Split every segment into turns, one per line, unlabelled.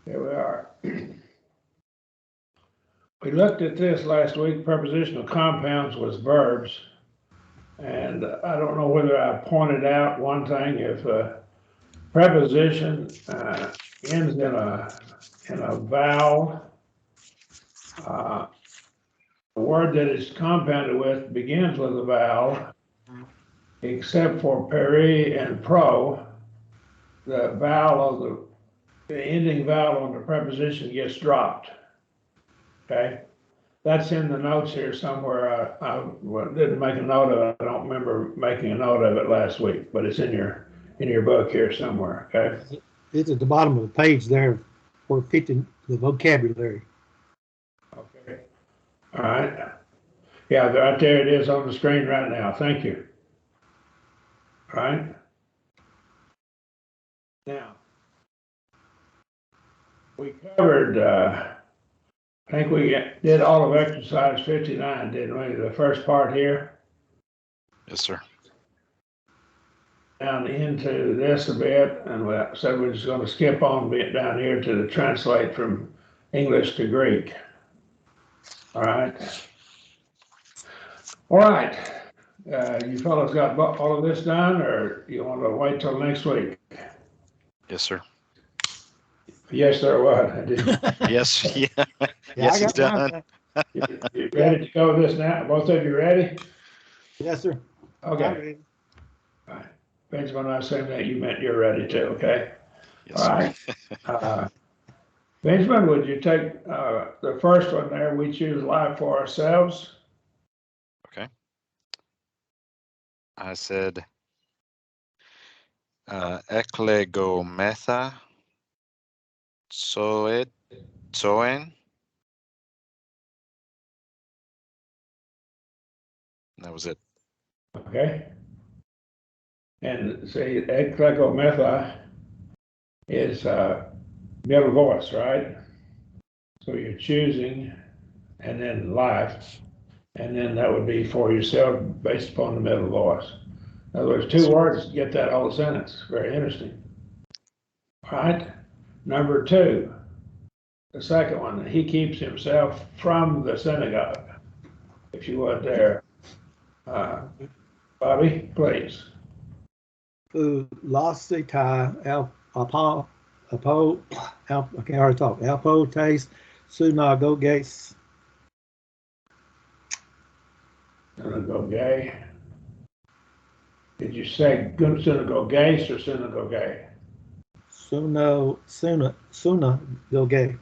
Here we are. We looked at this last week. Prepositional compounds was verbs. And I don't know whether I pointed out one thing. If a preposition ends in a vowel, a word that is compounded with begins with a vowel, except for peri and pro, the vowel of the ending vowel on the preposition gets dropped. Okay, that's in the notes here somewhere. I didn't make a note of it. I don't remember making a note of it last week, but it's in your book here somewhere. Okay,
it's at the bottom of the page there for fitting the vocabulary.
Okay. All right. Yeah, right there it is on the screen right now. Thank you. All right. Now, we covered, I think we did all of exercise 59, didn't we? The first part here.
Yes, sir.
Down into this a bit, and we said we're just going to skip on a bit down here to the translate from English to Greek. All right. All right. You fellows got all of this done, or you want to wait till next week?
Yes, sir.
Yes, sir. What?
Yes, yeah. Yes, it's done.
You ready to go with this now? Both of you ready?
Yes, sir.
Okay. All right. Benjamin, I assume that you meant you're ready too, okay?
Yes,
All right. Benjamin, would you take the first one there? We choose life for ourselves.
Okay. I said eklegometha zoen. That was it.
Okay. And say eklegometha is middle voice, right? So you're choosing and then life, and then that would be for yourself based upon the middle voice. In other words, two words to get that whole sentence. Very interesting. All right. Number two, the second one, he keeps himself from the synagogue. If you would there. Bobby, please.
Lasita apo I can't hardly talk. Apotes synagoges.
Synagogue. Did you say synagoges or synagogue?
Synagoge.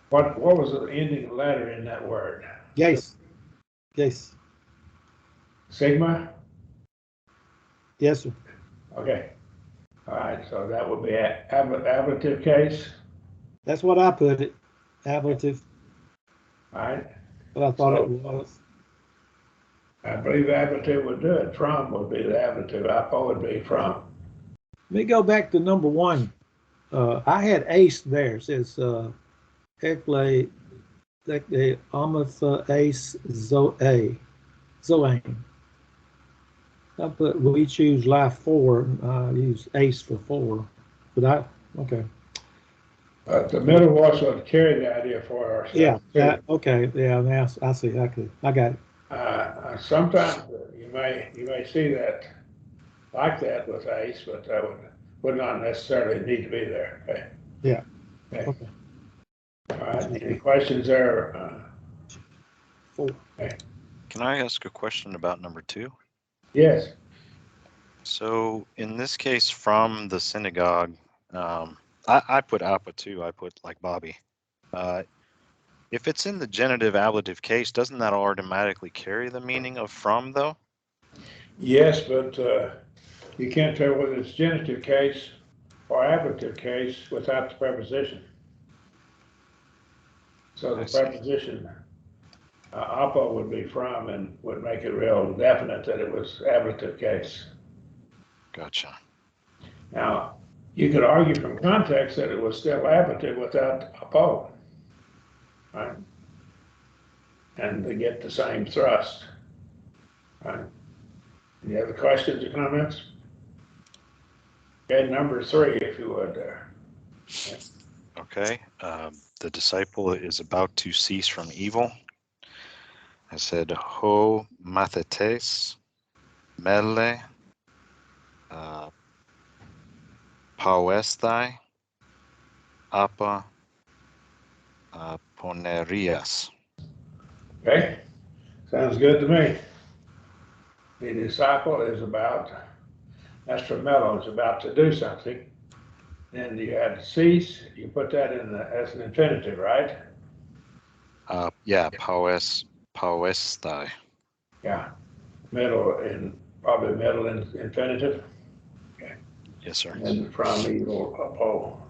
What was the ending letter in that word?
Yes. Yes.
Sigma?
Yes, sir.
Okay. All right, so that would be ablative case.
That's what I put it. Ablative.
All right.
But I thought it was.
I believe ablative would do it. From would be the ablative. Apo would be from.
Let me go back to number one. I had ace there. It says ekle amatha ace zoe. Zoane. I put we choose life 4. I use ace for 4. But okay.
The middle voice would carry the idea for ourselves.
Yeah. Okay. Yeah. Now I see. I got it.
Sometimes you may see that like that with ace, but that would not necessarily need to be there. Okay.
Yeah.
Okay. All right. Any questions there?
4.
Okay.
Can I ask a question about number 2?
Yes.
So in this case, from the synagogue, I put Appa too. I put like Bobby. If it's in the genitive ablative case, doesn't that automatically carry the meaning of from though?
Yes, but you can't tell whether it's genitive case or ablative case without the preposition. So the preposition apo would be from and would make it real definite that it was ablative case.
Gotcha.
Now, you could argue from context that it was still ablative without apo, right? And to get the same thrust, right? Any other questions or comments? Okay, number 3, if you would there.
Okay. The disciple is about to cease from evil. I said ho mathetes mele pauestai apa ponerias.
Okay, sounds good to me. The disciple is about, that's for mellow, is about to do something. Then you had cease, you put that in as an infinitive, right?
Yeah, pauestai.
Yeah, middle in, probably middle in infinitive. Okay.
Yes, sir.
And from evil, apo.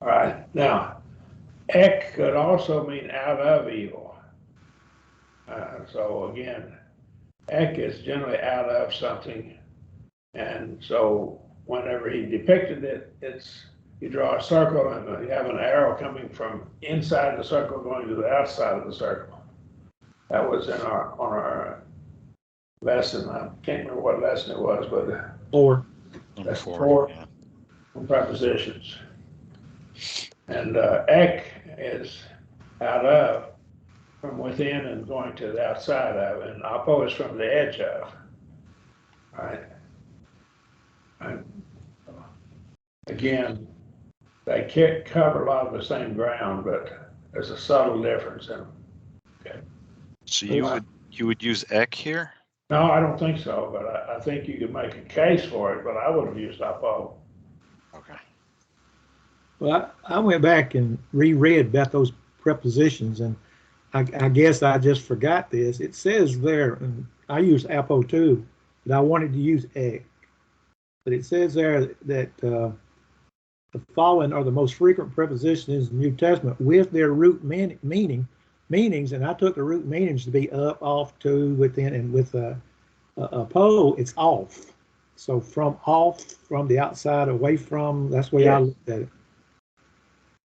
All right, now, ek could also mean out of evil. So again, ek is generally out of something. And so whenever he depicted it, it's, you draw a circle and you have an arrow coming from inside the circle going to the outside of the circle. That was in on our lesson. I can't remember what lesson it was, but
4.
Number
that's
4.
four
Yeah.
prepositions. And ek is out of, from within and going to the outside of, and apo is from the edge of. Right? And again, they can't cover a lot of the same ground, but there's a subtle difference in them. Okay.
So you would use ek here?
No, I don't think so, but I think you could make a case for it, but I would have used apo.
Okay.
Well, I went back and reread about those prepositions, and I guess I just forgot this. It says there, and I use apo too, but I wanted to use ek. But it says there that the following are the most frequent prepositions in the New Testament with their root meanings, and I took the root meanings to be up, off, to, within, and with a po, it's off. So from off, from the outside, away from, that's the way I looked at it.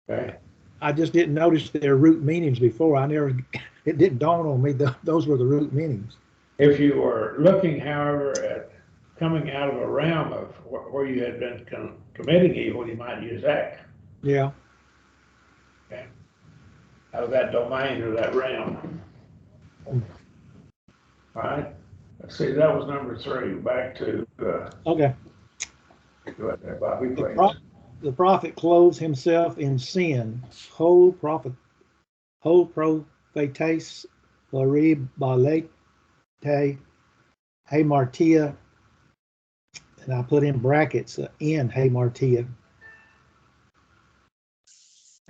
Okay.
I just didn't notice their root meanings before. It didn't dawn on me that those were the root meanings.
If you were looking, however, at coming out of a realm of where you had been committing evil, you might use ek.
Yeah.
Okay. Out of that domain or that realm. All right. Let's see, that was number 3. Back to,
Okay.
go ahead there, Bobby, please.
The prophet clothes himself in sin. Ho prophetes, larib balete, hey martia, and I put in brackets in hey martia.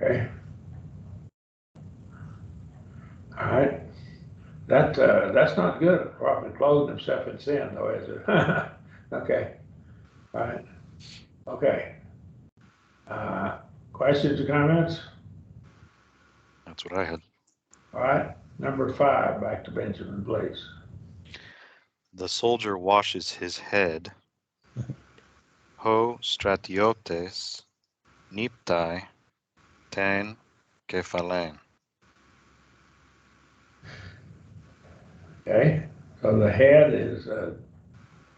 Okay. All right. That's not good. The prophet clothed himself in sin, though, is it? Okay. All right. Okay. Questions or comments?
That's what I had.
All right. Number 5, back to Benjamin, please.
The soldier washes his head. Ho stratiotes niptai ten kephalen.
Okay. So the head is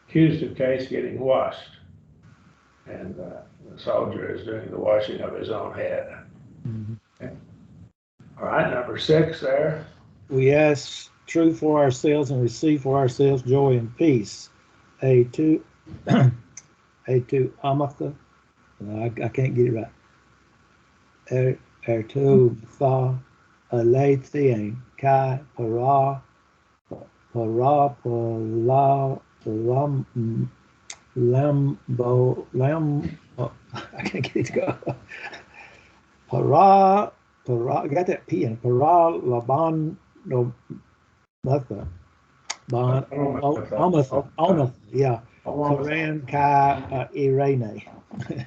accusative case getting washed, and the soldier is doing the washing of his own head.
Mm-hmm.
Okay. All right. Number 6 there.
We ask truth for ourselves and receive for ourselves joy and peace. A2 Amatha. I can't get it right. Ertu Tha Alethian Kai Para Lambo I can't get it to go. Para got that P in Para Laban no Mutha Bon Omatha, yeah. Koran Kai Irene.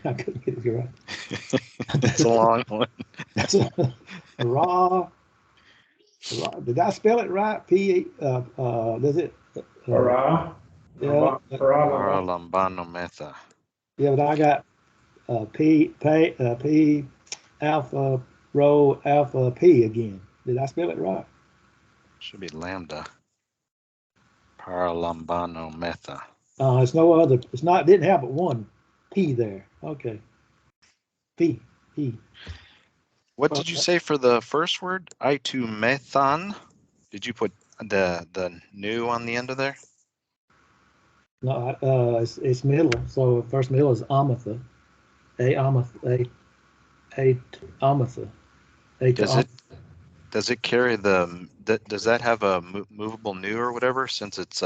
I couldn't get it right.
That's a long one.
That's a raw. Did I spell it right? Does it?
Para.
Yeah.
Para lambano metha.
Yeah, but I got P alpha rho alpha P again. Did I spell it right?
Should be lambda. Para lambano metha.
It's no other. It's not. Didn't have but one P there. Okay. P. E.
What did you say for the first word? Itumethan? Did you put the new on the end of there?
No, it's middle. So first middle is amatha. Amatha.
Does it carry does that have a movable new or whatever, since it's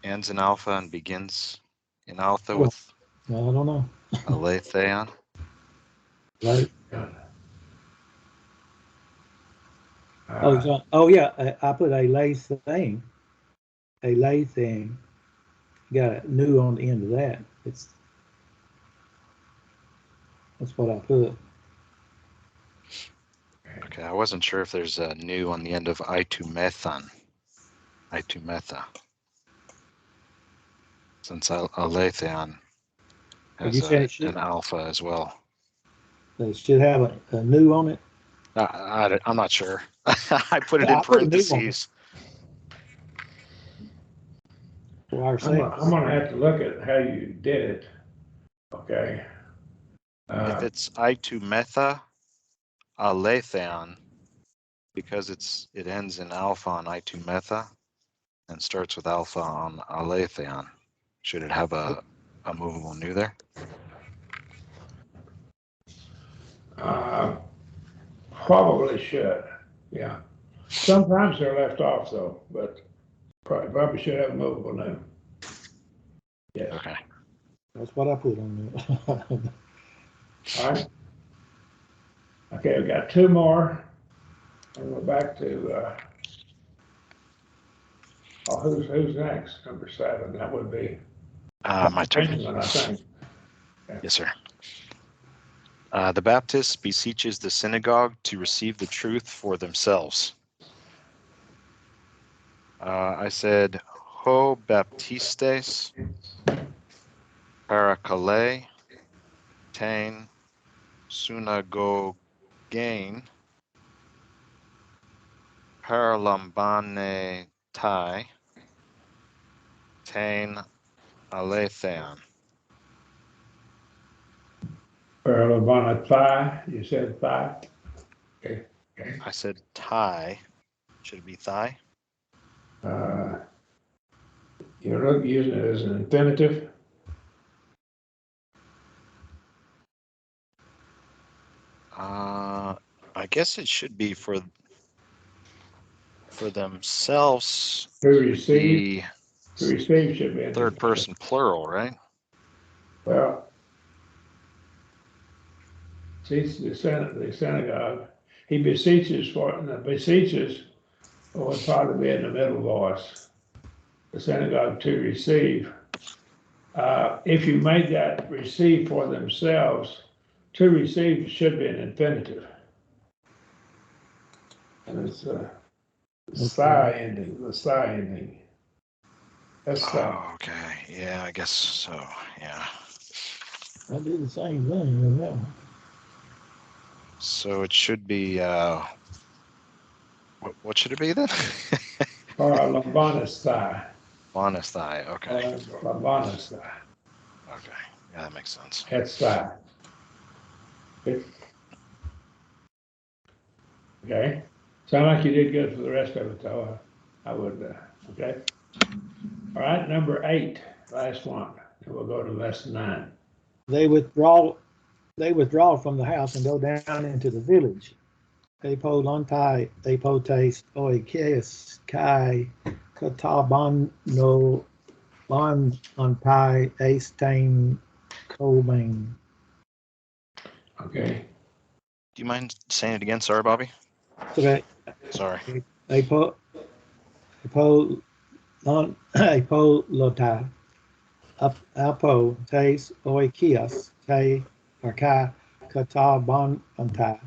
ends in alpha and begins in alpha with
I don't know.
aletheon?
Right.
Uh,
Oh yeah, I put a lay thing. A lay thing. Got a new on the end of that. That's what I put.
Okay, I wasn't sure if there's a new on the end of itumethan. Itumetha. Since aletheon
But you
has
said
an alpha as well.
it should have a new on it.
I'm not sure. I put it in
I put a new on it
parentheses.
for our
I'm
sake.
gonna have to look at how you did it. Okay.
If it's itumetha aletheon, because it ends in alpha on itumetha and starts with alpha on aletheon, should it have a movable new there?
Probably should. Yeah. Sometimes they're left off though, but probably should have a movable name. Yes.
Okay.
That's what I put on there.
All right. Okay, we got two more. And we're back to who's next? Number 7. That would be
My turn.
Benjamin, I think. Okay.
Yes, sir. The Baptist beseeches the synagogue to receive the truth for themselves. I said, Ho Baptistes parakale tain synagogain paralambane tai tain aletheon.
Earl of thigh. You said thigh. Okay. Okay.
I said tie. Should it be thigh?
Uh, you're using it as an infinitive.
I guess it should be for themselves.
To receive.
The
To receive should be an
third
infinitive.
person plural, right?
Well, seats the synagogue. He beseeches for it, and the beseeches would probably be in the middle voice. The synagogue to receive. If you make that receive for themselves, to receive should be an infinitive. And it's the sigh ending, the sigh ending. That's
Oh, okay. Yeah, I guess so. Yeah.
I did the same thing in that one.
So it should be what should it be then?
or a Labanus thigh.
Bonus thigh. Okay.
Labanus thigh.
Okay. Yeah, that makes sense.
That's thigh. Okay. Sound like you did good for the rest of it though. I would, okay. All right, number 8, last one. And we'll go to lesson 9.
They withdraw from the house and go down into the village. Apo lontai, apotes, oikes, kai, katabano, bon ontai, astain, komain.
Okay.
Do you mind saying it again? Sorry, Bobby.
Okay.
Sorry.
Apo lotai, apo tes oikeas, te arkai, katabon ontai,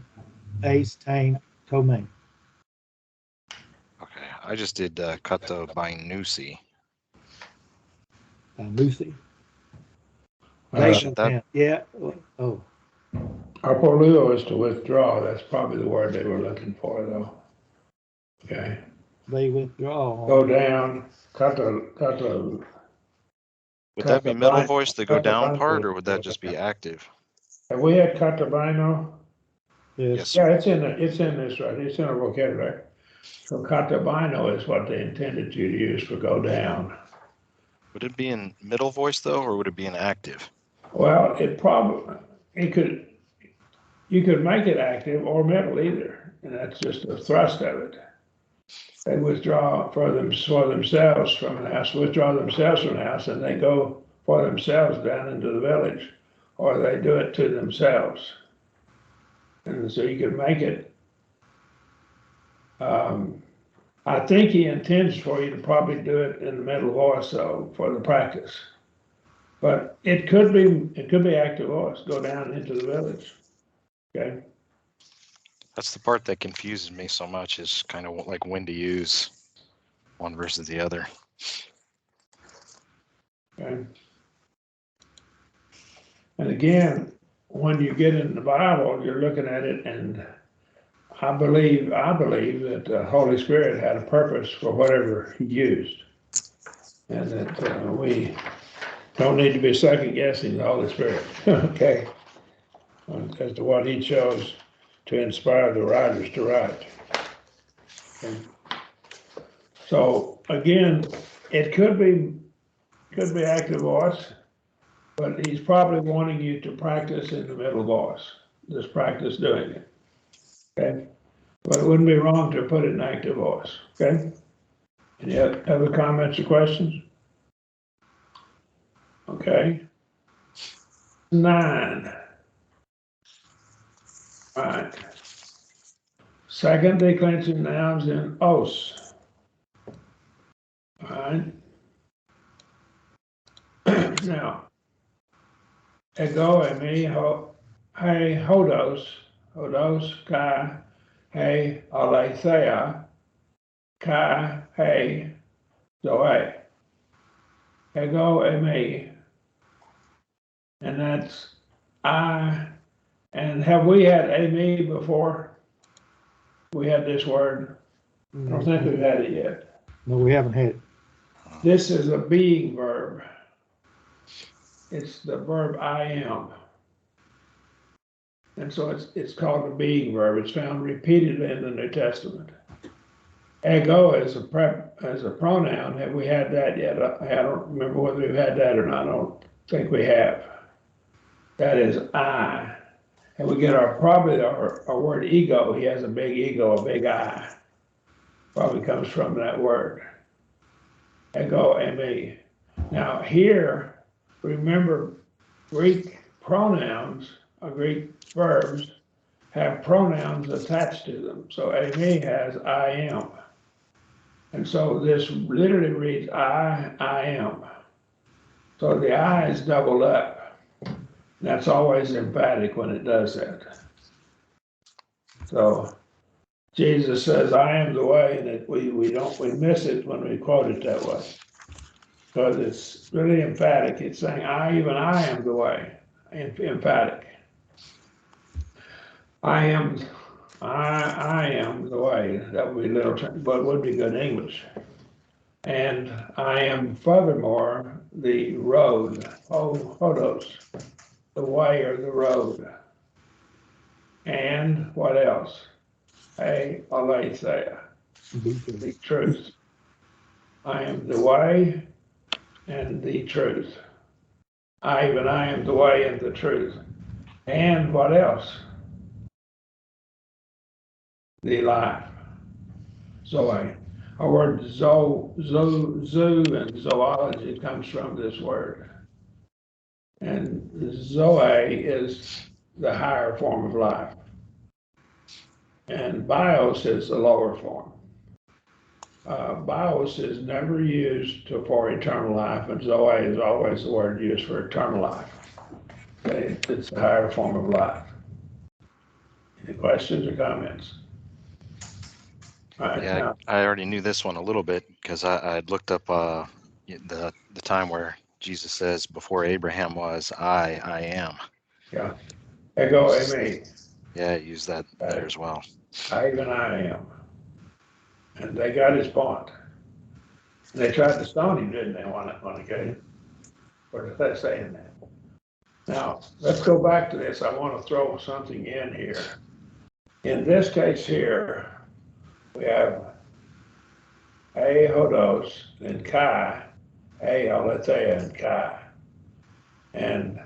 astain, komain.
Okay. I just did kata bainusi.
Lucy. They
Should
go down. Yeah. Oh.
Apoluo is to withdraw. That's probably the word they were looking for though. Okay.
They withdraw.
Go down, kata.
Would that be middle voice, the go down part, or would that just be active?
Have we had katabino?
Yes.
Yes,
Yeah,
sir.
it's in this, right? It's in our vocabulary. So katabino is what they intended you to use for go down.
Would it be in middle voice though, or would it be in active?
Well, you could make it active or middle either, and that's just the thrust of it. They withdraw for themselves from the house, withdraw themselves from the house, and they go for themselves down into the village, or they do it to themselves. And so you could make it. I think he intends for you to probably do it in the middle voice, though, for the practice. But it could be active voice. Go down into the village. Okay.
That's the part that confuses me so much, is kind of like when to use one versus the other.
Okay. And again, when you get in the Bible, you're looking at it, and I believe that the Holy Spirit had a purpose for whatever he used, and that we don't need to be second guessing the Holy Spirit, okay, as to what he chose to inspire the writers to write. Okay. So again, it could be active voice, but he's probably wanting you to practice in the middle voice. Just practice doing it. Okay. But it wouldn't be wrong to put it in active voice. Okay. Any other comments or questions? Okay. 9. All right. Second declension nouns in os. All right. Now, ego, emi, hey, hodos, kai, hey, aletheia, kai, hey, zoe. Ego, emi. And that's I. And have we had emi before? We had this word. I don't think we've had it yet.
No, we haven't had it.
This is a being verb. It's the verb I am. And so it's called a being verb. It's found repeatedly in the New Testament. Ego as a pronoun. Have we had that yet? I don't remember whether we've had that or not. I don't think we have. That is I. And we get our word ego. He has a big ego, a big I. Probably comes from that word. Ego, emi. Now here, remember, Greek pronouns or Greek verbs have pronouns attached to them. So emi has I am. And so this literally reads I am. So the I is doubled up. That's always emphatic when it does that. So Jesus says, I am the way, and we miss it when we quote it that way. Because it's really emphatic. It's saying, I am the way. Emphatic. I am the way. That would be literal, but would be good English. And I am furthermore the road, hodos, the way or the road. And what else? Aletheia, the truth. I am the way and the truth. I am the way and the truth. And what else? The life. Zoe. Our word zoo and zoology comes from this word. And zoe is the higher form of life. And bios is the lower form. Bios is never used for eternal life, and zoe is always the word used for eternal life. Okay, it's a higher form of life. Any questions or comments? All right,
Yeah,
now,
I already knew this one a little bit because I had looked up the time where Jesus says, "Before Abraham was, I am."
yeah, ego, emi,
Yeah, use that there as well.
I am. And they got his point. And they tried to stone him, didn't they, on occasion? Or did they saying that? Now, let's go back to this. I want to throw something in here. In this case here, we have A hodos and Chi, A aletheia and Chi. And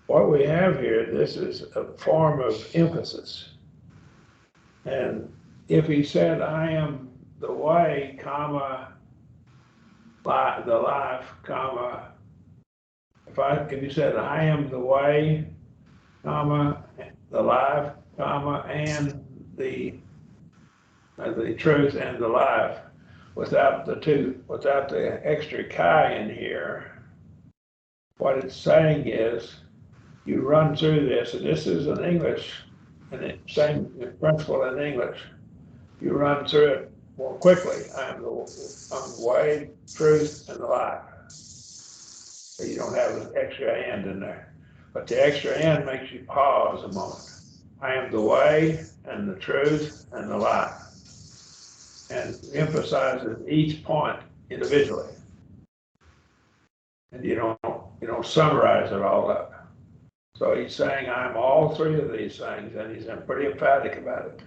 what we have here, this is a form of emphasis. And if he said, I am the way, comma, the life, comma, if you said, I am the way, comma, the life, comma, and the truth and the life, without the extra chi in here, what it's saying is, you run through this, and this is in English, and the same principle in English. You run through it more quickly. I'm the way, truth, and the life. So you don't have an extra and in there. But the extra and makes you pause a moment. I am the way, and the truth, and the life. And emphasizes each point individually. And you don't summarize it all up. So he's saying, I'm all three of these things, and he's pretty emphatic about it.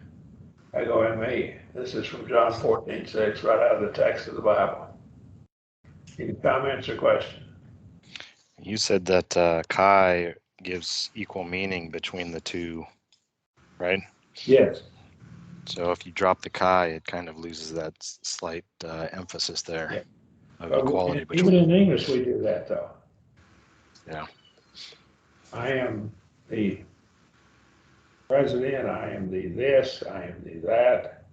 Ego in me. This is from John 14:6, right out of the text of the Bible. Any comments or questions?
You said that chi gives equal meaning between the two, right?
Yes.
So if you drop the chi, it kind of loses that slight emphasis there
Yeah.
of
But
equality
even
between.
in English, we do that, though.
Yeah.
I am the president, I am the this, I am the that,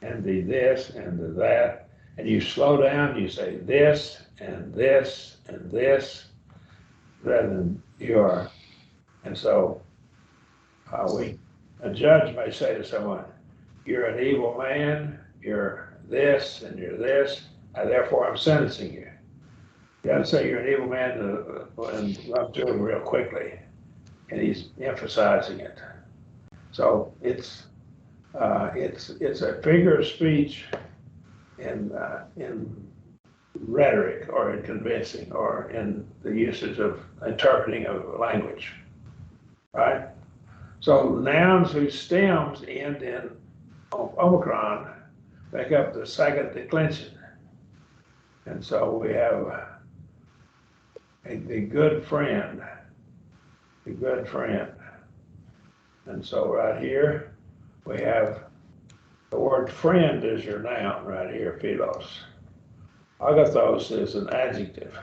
and the this, and the that. And you slow down, you say this, and this, and this, rather than you are. And so a judge may say to someone, you're an evil man, you're this, and you're this, and therefore I'm sentencing you. You doesn't say you're an evil man and run through it real quickly, and he's emphasizing it. So it's a figure of speech in rhetoric or in convincing or in the usage of interpreting of language, right? So nouns whose stems end in omicron make up the second declension. And so we have the good friend, the good friend. And so right here, we have the word friend is your noun right here, philos. Agathos is an adjective,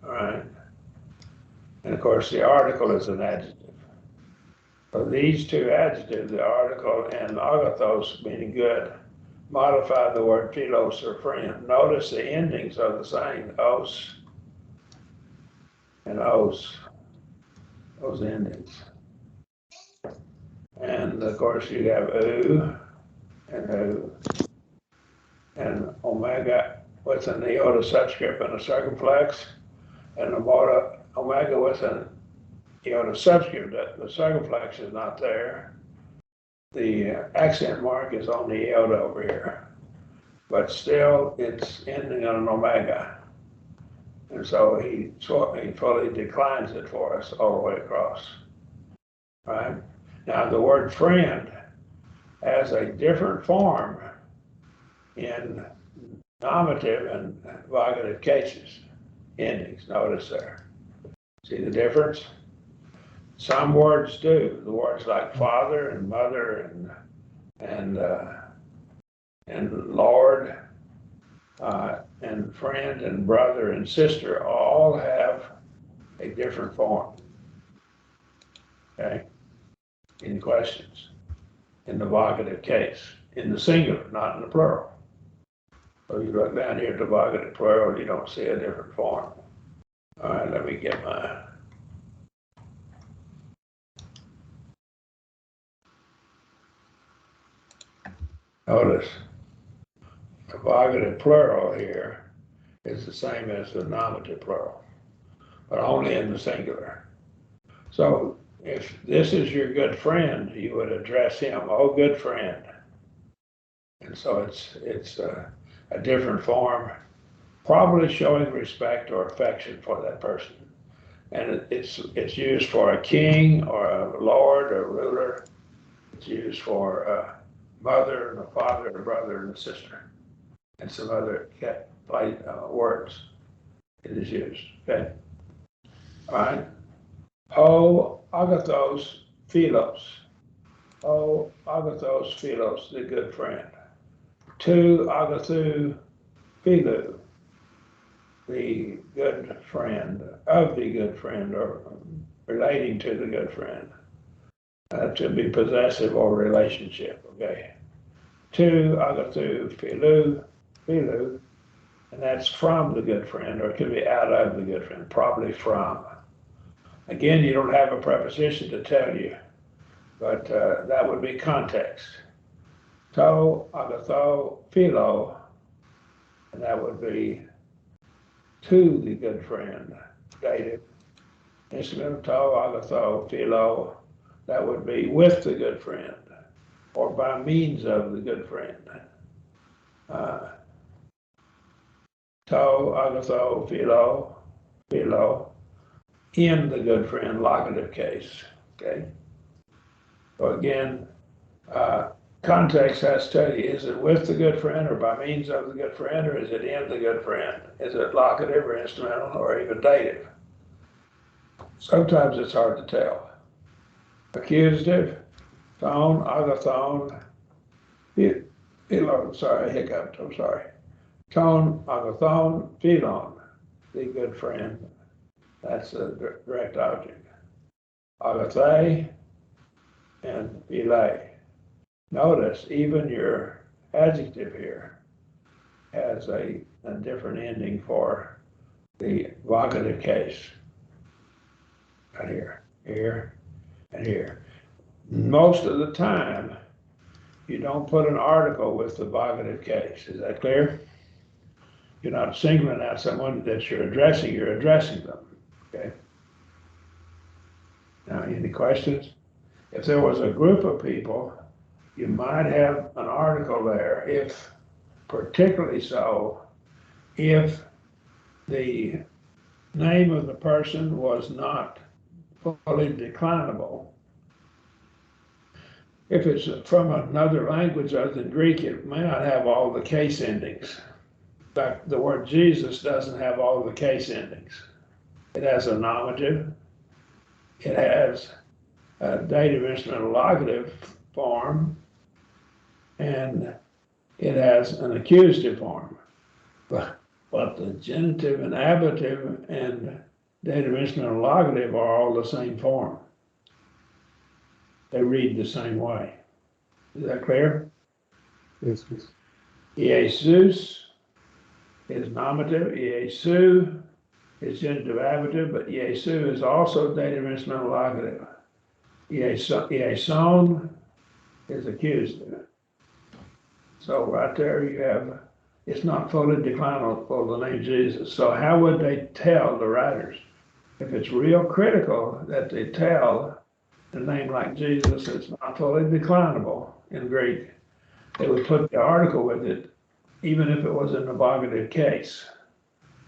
all right? And of course, the article is an adjective. So these two adjectives, the article and agathos, meaning good, modify the word philos or friend. Notice the endings are the same, os and os, those endings. And of course, you have oo and oo and omega with an iota subscript and a circumflex, and omega with an iota subscript. The circumflex is not there. The accent mark is on the iota over here, but still it's ending on an omega. And so he fully declines it for us all the way across, right? Now the word friend has a different form in nominative and vocative cases, endings, notice there. See the difference? Some words do. The words like father and mother and Lord and friend and brother and sister all have a different form. Okay? Any questions? In the vocative case, in the singular, not in the plural. So you look down here at the vocative plural, you don't see a different form. All right, let me get my. Notice the vocative plural here is the same as the nominative plural, but only in the singular. So if this is your good friend, you would address him, oh, good friend. And so it's a different form, probably showing respect or affection for that person. And it's used for a king or a lord or ruler. It's used for a mother and a father, a brother and a sister, and some other words. It is used. Okay. All right. O agathos philos. O agathos philos, the good friend. Tu agathu philu, the good friend of the good friend, or relating to the good friend. To be possessive or relationship. Okay. Tu agathu philu, and that's from the good friend, or it could be out of the good friend, probably from. Again, you don't have a preposition to tell you, but that would be context. To agatho philo, and that would be to the good friend, dative. Instrumental to agatho philo, that would be with the good friend, or by means of the good friend. To agatho philo, in the good friend, locative case. Okay. So again, context has to tell you, is it with the good friend or by means of the good friend, or is it in the good friend? Is it locative or instrumental or even dative? Sometimes it's hard to tell. Accusative, thon, agathon, philo, sorry, I hiccuped, I'm sorry. Ton, agathon, philon, the good friend. That's a direct object. Agathe and phile. Notice even your adjective here has a different ending for the vocative case. Right here, and here. Most of the time, you don't put an article with the vocative case. Is that clear? You're not singling out someone that you're addressing them. Okay. Now, any questions? If there was a group of people, you might have an article there, if particularly so, if the name of the person was not fully declinable. If it's from another language other than Greek, it may not have all the case endings. In fact, the word Jesus doesn't have all the case endings. It has a nominative, it has a dative instrumental locative form, and it has an accusative form. But the genitive and ablative and dative instrumental locative are all the same form. They read the same way. Is that clear?
Yes.
Jesus is nominative, Iesu is genitive ablative, but Iesu is also dative instrumental locative. Ieson is accusative. So right there you have, it's not fully declinable, the name Jesus. So how would they tell the writers? If it's real critical that they tell the name like Jesus, it's not fully declinable in Greek, they would put the article with it, even if it was in the vocative case.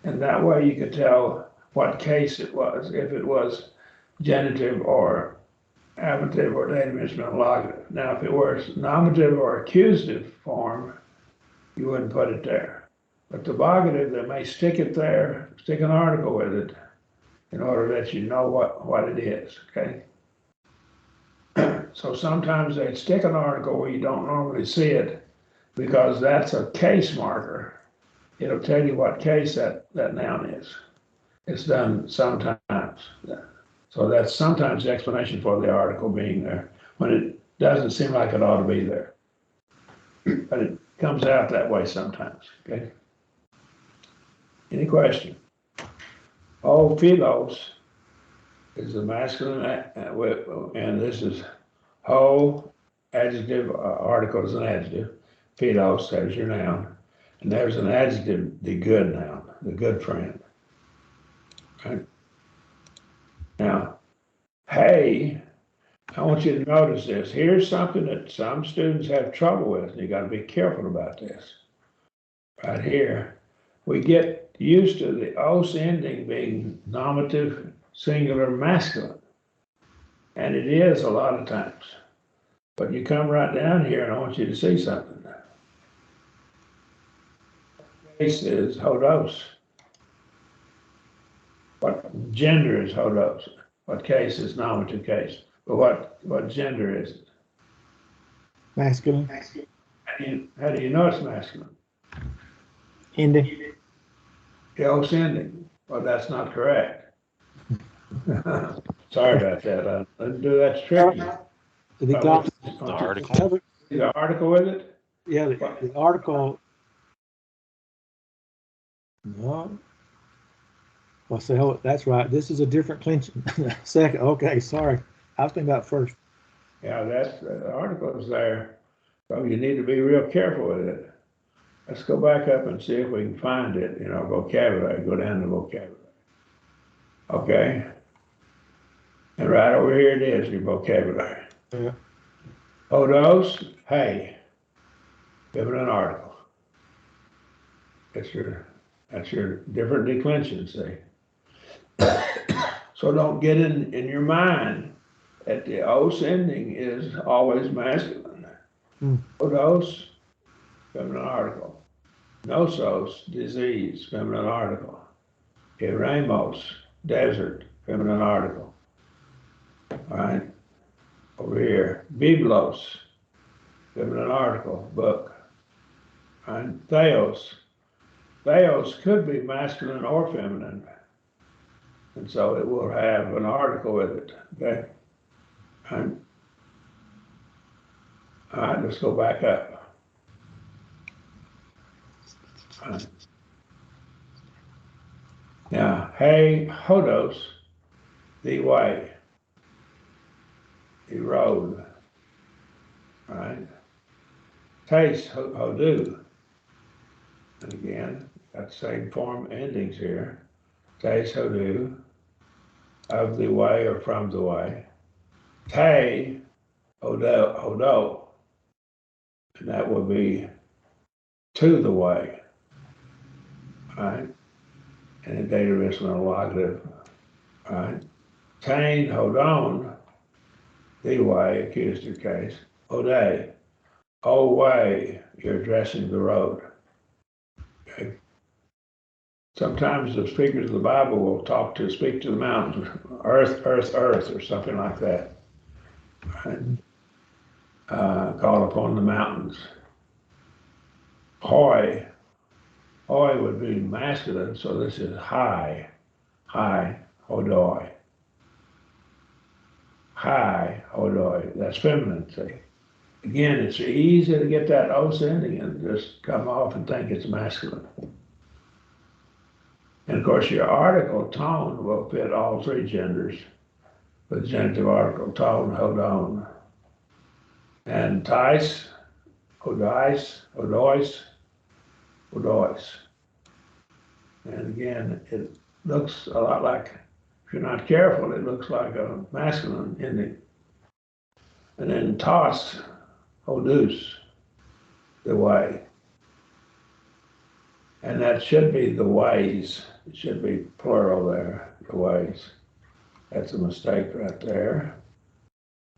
And that way you could tell what case it was, if it was genitive or ablative or dative instrumental locative. Now, if it was nominative or accusative form, you wouldn't put it there. But the vocative, they may stick it there, stick an article with it in order to let you know what it is, okay? So sometimes they'd stick an article where you don't normally see it because that's a case marker. It'll tell you what case that noun is. It's done sometimes. So that's sometimes the explanation for the article being there when it doesn't seem like it ought to be there. But it comes out that way sometimes, okay? Any question? Oh, philos is the masculine, and this is ho, adjective, article is an adjective. Philos, there's your noun. And there's an adjective, the good noun, the good friend. Right? Now, hey, I want you to notice this. Here's something that some students have trouble with. You got to be careful about this. Right here, we get used to the os ending being nominative singular masculine. And it is a lot of times. But you come right down here and I want you to see something. Case is hodos. What gender is hodos? What case is nominative case? But what gender is it?
Masculine.
How do you know it's masculine?
Ending.
Else ending. Well, that's not correct. Sorry about that. I didn't do that tricky.
The cop-
The article.
The article with it?
Yeah, the article. No. Well, so that's right. This is a different clinching. Second. Okay, sorry. I was thinking about first.
Yeah, that's the article is there. So you need to be real careful with it. Let's go back up and see if we can find it in our vocabulary. Go down to vocabulary. Okay. And right over here it is, your vocabulary.
Yeah.
Hodos, hey, feminine article. That's your different declension, see. So don't get in your mind that the os ending is always masculine. Hodos, feminine article. Nosos, disease, feminine article. Eremos, desert, feminine article. All right, over here, biblos, feminine article, book. All right, theos. Theos could be masculine or feminine. And so it will have an article with it, okay? All right, let's go back up. All right. Now, hey, hodos, the way, the road, all right? Taste, hodu. And again, got the same form endings here. Taste, hodu, of the way or from the way. Te, hodo, and that will be to the way, all right? And the dative is an interrogative, all right? Tain, hodon, the way, accusative case. Ode, oh way, you're addressing the road. Okay. Sometimes the speakers of the Bible will speak to the mountains, earth, earth, earth, or something like that. Right? Call upon the mountains. Hoi, hoi would be masculine, so this is high, hodoi. High, hodoi, that's feminine, see. Again, it's easy to get that os ending and just come off and think it's masculine. And of course, your article tone will fit all three genders. The genitive article tone, hodon. And tais, hodais, hodois, hodois. And again, it looks a lot like, if you're not careful, it looks like a masculine ending. And then toss, hodus, the way. And that should be the ways. It should be plural there, the ways. That's a mistake right there.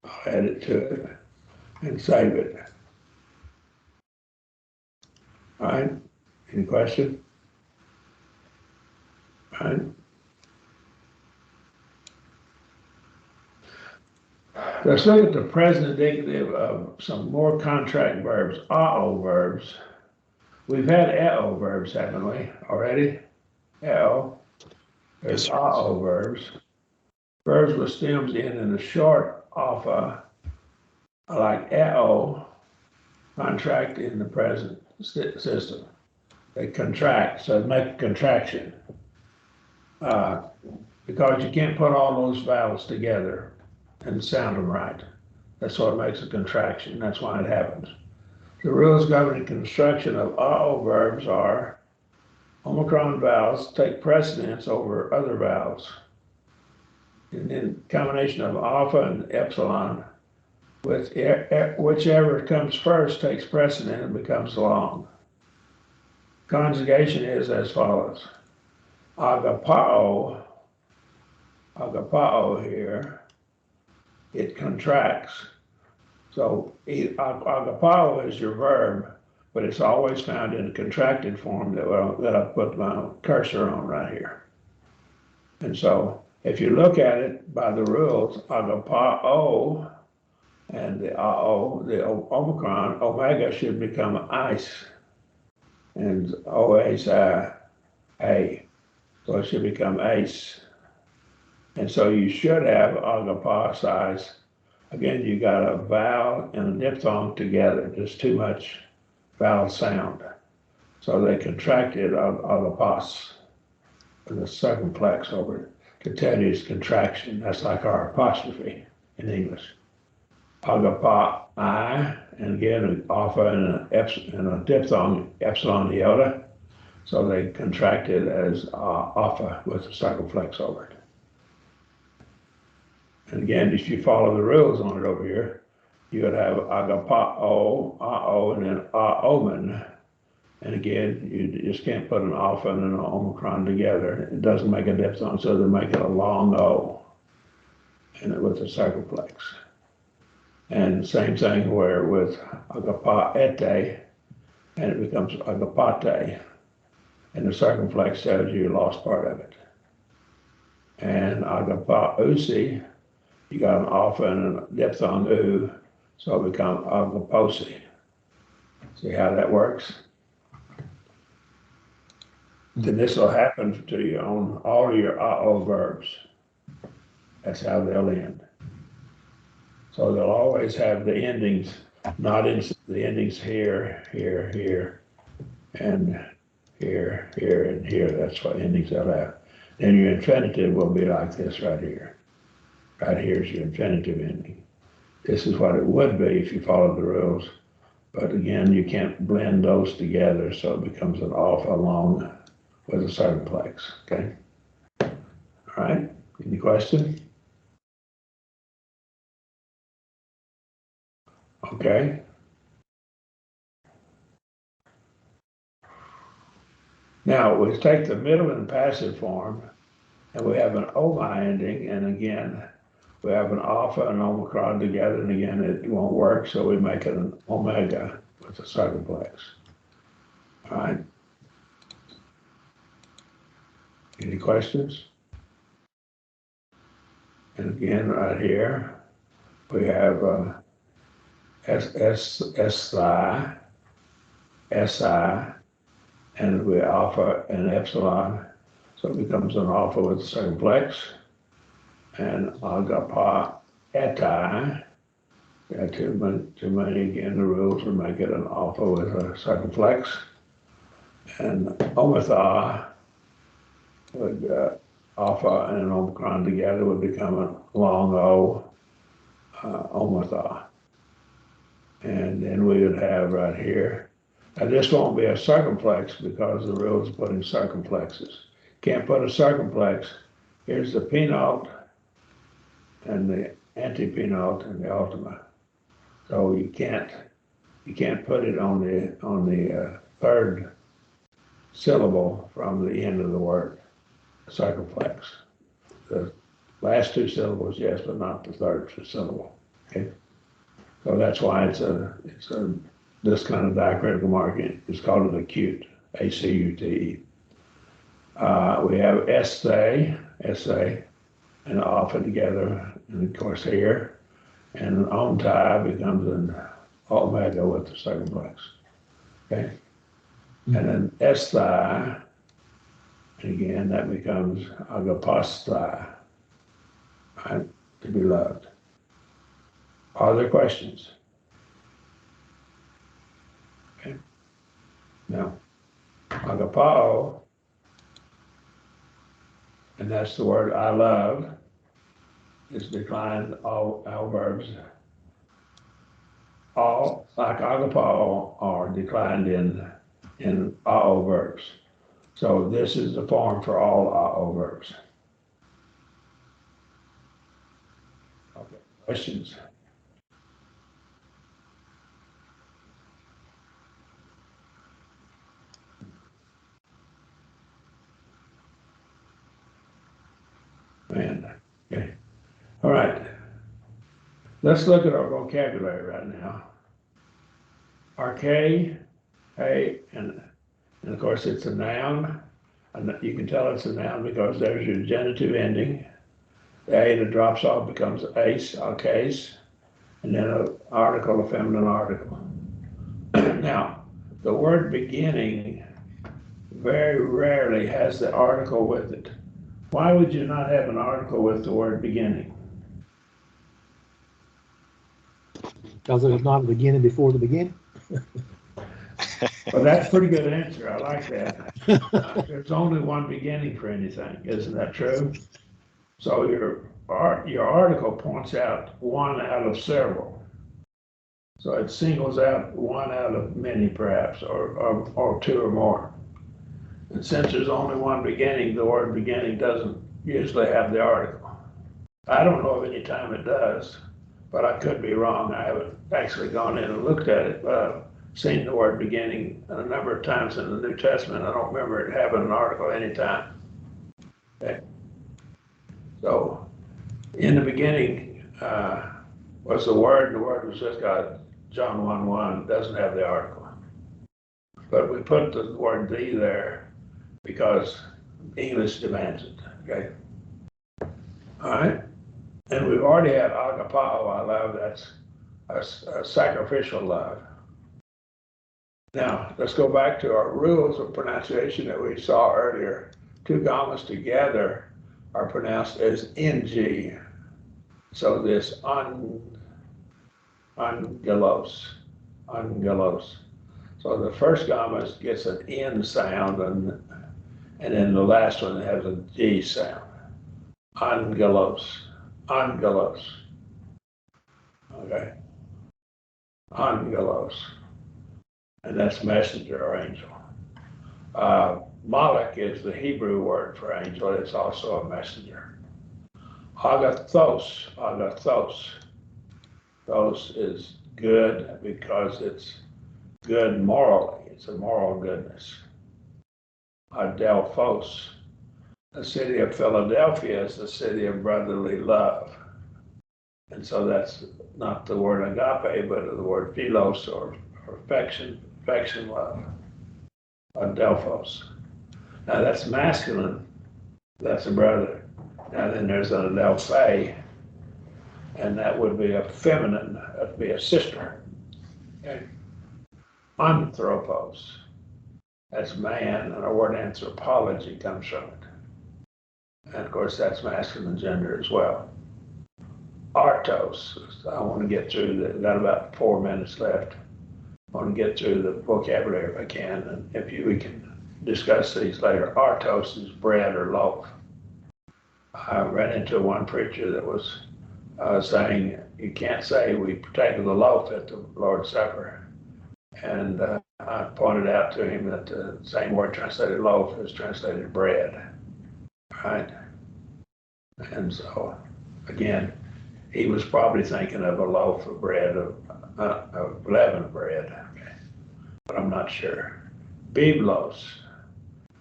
I'll add it to it and save it. All right, any question? All right. Let's look at the present indicative of some more contract verbs, AO verbs. We've had AO verbs, haven't we, already? AO. There's
Yes,
AO verbs. Verbs with stems in a short alpha, like AO, contract in the present system. They contract, so make a contraction. Because you can't put all those vowels together and sound them right. That's what makes a contraction. That's why it happens. The rules governing construction of AO verbs are Omicron vowels take precedence over other vowels. And then combination of alpha and epsilon, with whichever comes first takes precedent and becomes long. Conjugation is as follows. Agapao, agapao here, it contracts. So agapao is your verb, but it's always found in a contracted form that I put my cursor on right here. And so if you look at it by the rules, agapao and the ao, the omicron, omega should become ice, and OH A. So it should become ace. And so you should have agapa size. Again, you got a vowel and a diphthong together, just too much vowel sound. So they contracted agapas with a circumflex over it to tell you it's contraction. That's like our apostrophe in English. Agapa I, and again, an alpha and a diphthong epsilon iota. So they contracted as alpha with a circumflex over it. And again, if you follow the rules on it over here, you would have agapao, ao, and then aomen. And again, you just can't put an alpha and an omicron together. It doesn't make a diphthong, so they make it a long O, and with a circumflex. And same thing where with agapaete, and it becomes agapate, and the circumflex tells you lost part of it. And agapausi, you got an alpha and a diphthong u, so it becomes agaposi. See how that works? Then this will happen to you on all your AO verbs. That's how they'll end. So they'll always have the endings, not in the endings here, here, here, and here, here, and here. That's what endings they'll have. Then your infinitive will be like this right here. Right here is your infinitive ending. This is what it would be if you followed the rules. But again, you can't blend those together, so it becomes an alpha long with a circumflex, okay? All right, any question? Okay. Now, we take the middle and passive form, and we have an OMI ending, and again, we have an alpha and omicron together, and again, it won't work, so we make it an omega with a circumflex. All right. Any questions? And again, right here, we have SI, and we alpha and epsilon, so it becomes an alpha with a circumflex. And agapa eti, got too many again, the rules would make it an alpha with a circumflex. And ometha would alpha and an omicron together would become a long O, ometha. And then we would have right here, now this won't be a circumflex because the rules are putting circumflexes. Can't put a circumflex. Here's the penult and the antepenult and the ultima. So you can't put it on the third syllable from the end of the word, circumflex. The last two syllables, yes, but not the third syllable. Okay. So that's why it's this kind of diacritical marking is called an acute, A-C-U-T-E. We have essay, and alpha together, and of course here, and an ontai becomes an omega with the circumflex. Okay, and then esthi, and again that becomes agaposthi, right? To be loved. Are there questions? Okay. Now, agapao, and that's the word I love, is declined all verbs. All, like agapao, are declined in all verbs. So this is the form for all verbs. Okay, questions? Man, Let's look at our vocabulary right now. Arche, hey, and of course it's a noun. And you can tell it's a noun because there's your genitive ending. The A that drops off becomes ace, arches, and then an article, a feminine article. Now, the word beginning very rarely has the article with it. Why would you not have an article with the word beginning?
Because there's not a beginning before the beginning.
Well, that's a pretty good answer. I like that. There's only one beginning for anything, isn't that true? So your article points out one out of several. So it singles out one out of many, perhaps, or two or more. And since there's only one beginning, the word beginning doesn't usually have the article. I don't know of any time it does, but I could be wrong. I haven't actually gone in and looked at it, but I've seen the word beginning a number of times in the New Testament. I don't remember it having an article any time. Okay. So in the beginning was the Word, and the Word was with God. John 1:1 doesn't have the article. But we put the word "the" there because English demands it, okay? All right, and we've already had agapao, I love, that's a sacrificial love. Now, let's go back to our rules of pronunciation that we saw earlier. Two gammas together are pronounced as NG. So this angelos. So the first gamma gets an N sound, and then the last one has a G sound. Angelos. Okay. Angelos. And that's messenger or angel. Malach is the Hebrew word for angel. It's also a messenger. Agathos. Thos is good because it's good morally. It's a moral goodness. Adelphos. The city of Philadelphia is the city of brotherly love. And so that's not the word agape, but the word philos or affection love. Adelphos. Now that's masculine. That's a brother. Now then there's an adelphi, and that would be a feminine, that'd be a sister. Okay. Anthropos. That's man, and the word anthropology comes from it. And of course, that's masculine gender as well. Artos. I want to get through got about 4 minutes left. I want to get through the vocabulary if I can, and we can discuss these later. Artos is bread or loaf. I ran into one preacher that was saying you can't say we partake of the loaf at the Lord's Supper. And I pointed out to him that the same word translated loaf is translated bread, right? And so, again, he was probably thinking of a loaf of bread, of leavened bread, okay? But I'm not sure. Biblos,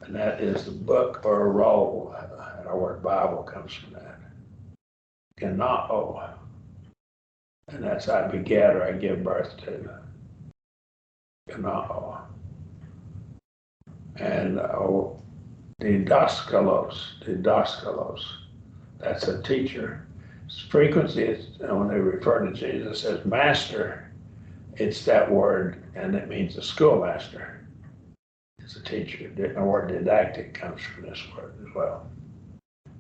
and that is the book or a roll, and our word Bible comes from that. Ganao, and that's I beget or I give birth to. Ganao. And didaskalos, that's a teacher. Frequency is when they refer to Jesus as master, it's that word, and it means a schoolmaster. It's a teacher. The word didactic comes from this word as well.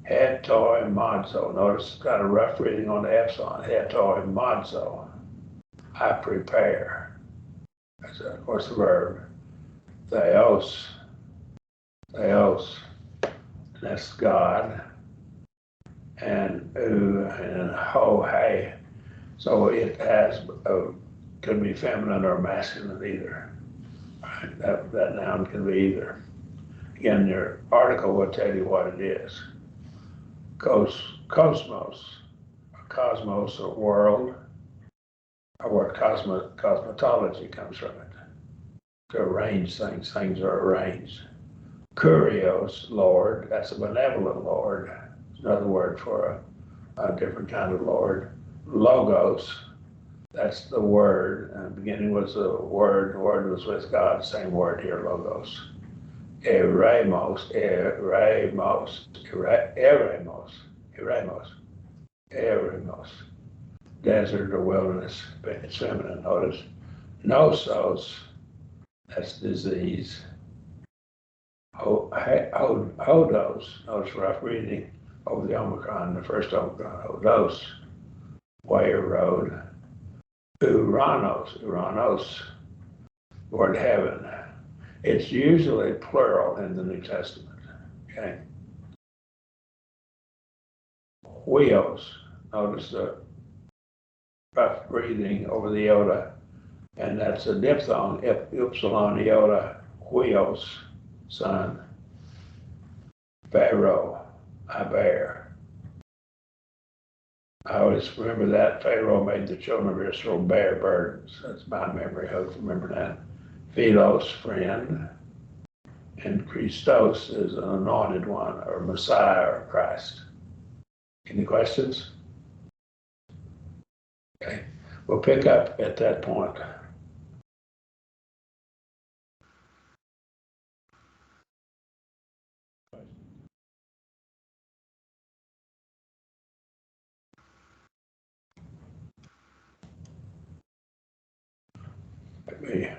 Hetoi madzo. Notice it's got a rough reading on the F's on hetoi madzo. I prepare. That's of course the verb. Theos. That's God. And and ho, hey. So it could be feminine or masculine either. Right? That noun can be either. Again, your article will tell you what it is. Cosmos or world. Our word cosmetology comes from it. To arrange things, things are arranged. Kurios, Lord, that's a benevolent Lord. It's another word for a different kind of Lord. logos, that's the word. And the beginning was the word was with God, same word here, logos. Eremos, desert or wilderness, it's feminine, notice. Nosos, that's disease. Hodos, notice rough reading over the Omicron, the first Omicron, Hodos, way or road. Uranos, word heaven. It's usually plural in the New Testament, okay? Huios, notice the rough breathing over the iota, and that's a diphthong, upsilon iota, huios, son. Pharaoh, I bear. I always remember that Pharaoh made the children of Israel bear burdens. That's my memory. I remember that. Philos, friend, and Christos is an anointed one, or Messiah, or Christ. Any questions? Okay, we'll pick up at that point. Let me